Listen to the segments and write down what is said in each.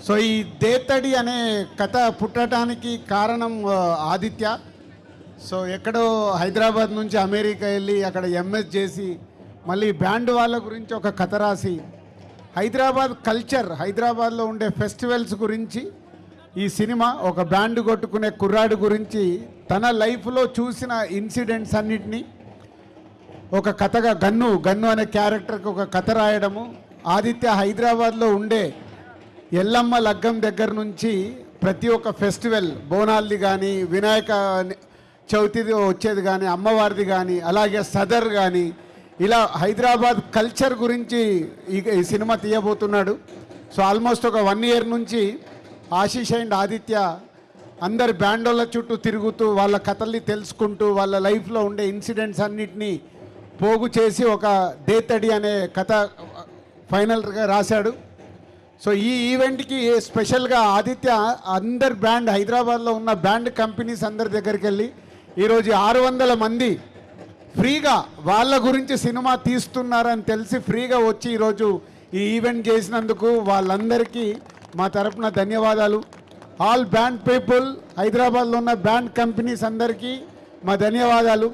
So ఈ దేతడి అనే కథ పుట్టడానికి కారణం ఆదిత్య. సో ఎక్కడో హైదరాబాద్ నుంచి అమెరికా వెళ్ళి అక్కడ ఎంఎస్ చేసి మళ్ళీ బ్యాండ్ వాళ్ళ గురించి ఒక కథ రాసి హైదరాబాద్ కల్చర్, హైదరాబాద్లో ఉండే ఫెస్టివల్స్ గురించి ఈ సినిమా ఒక బ్యాండ్ కొట్టుకునే కుర్రాడు గురించి తన లైఫ్లో చూసిన ఇన్సిడెంట్స్ అన్నిటినీ ఒక కథగా గన్ను అనే క్యారెక్టర్కి ఒక కథ రాయడము. ఆదిత్య హైదరాబాద్లో ఉండే ఎల్లమ్మ లగ్గం దగ్గర నుంచి ప్రతి ఒక్క ఫెస్టివల్, బోనాల్ది కానీ, వినాయక చవితిది వచ్చేది కానీ, అమ్మవారిది కానీ, అలాగే సదర్ కానీ, ఇలా హైదరాబాద్ కల్చర్ గురించి ఈ సినిమా తీయబోతున్నాడు. సో ఆల్మోస్ట్ ఒక 1 year నుంచి ఆశీష్ అండ్ ఆదిత్య అందరి బ్యాండోళ్ళ చుట్టూ తిరుగుతూ వాళ్ళ కథల్ని తెలుసుకుంటూ వాళ్ళ లైఫ్లో ఉండే ఇన్సిడెంట్స్ అన్నిటినీ పోగు చేసి ఒక దేతడి అనే కథ ఫైనల్గా రాశాడు. సో ఈ ఈవెంట్కి స్పెషల్గా ఆదిత్య అందరి బ్యాండ్, హైదరాబాద్లో ఉన్న బ్యాండ్ కంపెనీస్ అందరి దగ్గరికి వెళ్ళి ఈరోజు 600 మంది ఫ్రీగా వాళ్ళ గురించి సినిమా తీస్తున్నారని తెలిసి ఫ్రీగా వచ్చి ఈరోజు ఈ ఈవెంట్ చేసినందుకు వాళ్ళందరికీ మా తరపున ధన్యవాదాలు. ఆల్ బ్యాండ్ పీపుల్, హైదరాబాద్లో ఉన్న బ్యాండ్ కంపెనీస్ అందరికీ మా ధన్యవాదాలు.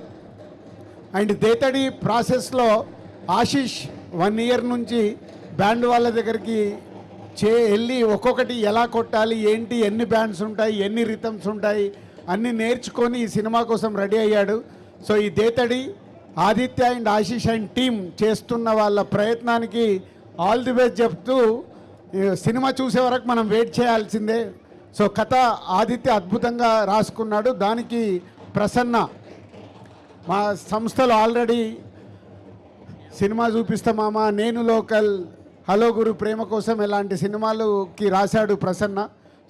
అండ్ దేతడి ప్రాసెస్లో ఆశీష్ 1 year నుంచి బ్యాండ్ వాళ్ళ దగ్గరికి వెళ్ళి ఒక్కొక్కటి ఎలా కొట్టాలి, ఏంటి, ఎన్ని బ్యాండ్స్ ఉంటాయి, ఎన్ని రిథమ్స్ ఉంటాయి అన్నీ నేర్చుకొని ఈ సినిమా కోసం రెడీ అయ్యాడు. సో ఈ Dethadi Aditya and Ashish and team చేస్తున్న వాళ్ళ ప్రయత్నానికి ఆల్ ది బెస్ట్ చెప్తూ సినిమా చూసే వరకు మనం వెయిట్ చేయాల్సిందే. సో కథ ఆదిత్య అద్భుతంగా రాసుకున్నాడు. దానికి ప్రసన్న మా సంస్థలో ఆల్రెడీ సినిమా చూపిస్తామామా, నేను లోకల్, హలో గురు, ప్రేమ కోసం ఇలాంటి సినిమాలకి రాశాడు ప్రసన్న.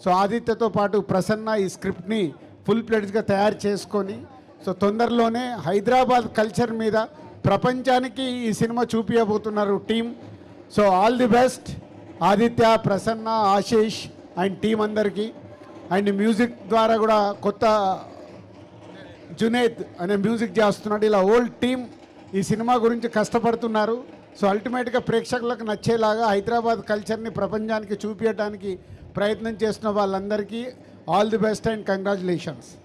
సో ఆదిత్యతో పాటు ప్రసన్న ఈ స్క్రిప్ట్ని ఫుల్ ప్లెడ్జ్గా తయారు చేసుకొని సో తొందరలోనే హైదరాబాద్ కల్చర్ మీద ప్రపంచానికి ఈ సినిమా చూపించబోతున్నారు team. So all the best Aditya, Prasanna, Ashish and team అందరికీ. అండ్ మ్యూజిక్ ద్వారా కూడా కొత్త జునేద్ అనే మ్యూజిక్ చేస్తున్నాడు. ఇలా ఓల్డ్ టీం ఈ సినిమా గురించి కష్టపడుతున్నారు. సో అల్టిమేట్గా ప్రేక్షకులకు నచ్చేలాగా హైదరాబాద్ కల్చర్ని ప్రపంచానికి చూపించడానికి ప్రయత్నం చేస్తున్న వాళ్ళందరికీ all the best and congratulations.